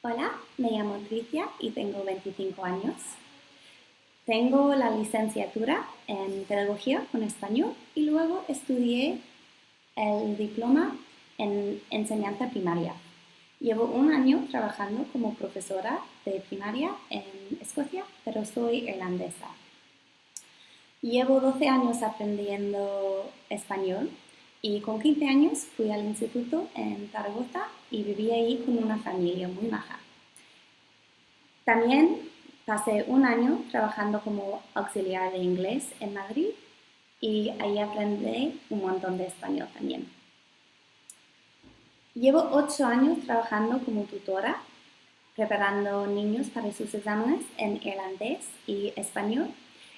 Hola, me llamo Tricia y tengo 25 años. Tengo la licenciatura en Pedagogía con Español y luego estudié el diploma en Enseñanza Primaria. Llevo un año trabajando como profesora de primaria en Escocia, pero soy irlandesa. Llevo 12 años aprendiendo español y con 15 años fui al instituto en Zaragoza y viví ahí con una familia muy maja. También pasé un año trabajando como auxiliar de inglés en Madrid y ahí aprendí un montón de español también. Llevo 8 años trabajando como tutora, preparando niños para sus exámenes en irlandés y español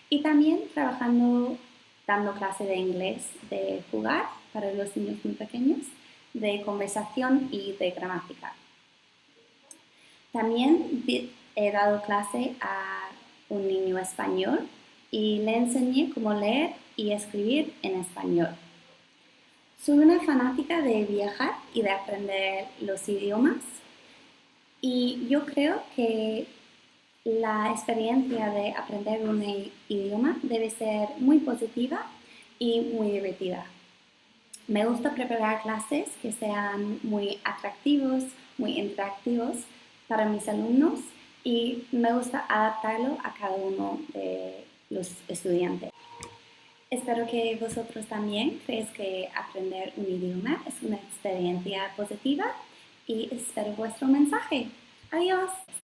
y también trabajando dando clase de inglés de jugar para los niños muy pequeños, de conversación y de gramática. También he dado clase a un niño español y le enseñé cómo leer y escribir en español. Soy una fanática de viajar y de aprender los idiomas y yo creo que la experiencia de aprender un idioma debe ser muy positiva y muy divertida. Me gusta preparar clases que sean muy atractivos, muy interactivos para mis alumnos y me gusta adaptarlo a cada uno de los estudiantes. Espero que vosotros también creáis que aprender un idioma es una experiencia positiva y espero vuestro mensaje. Adiós.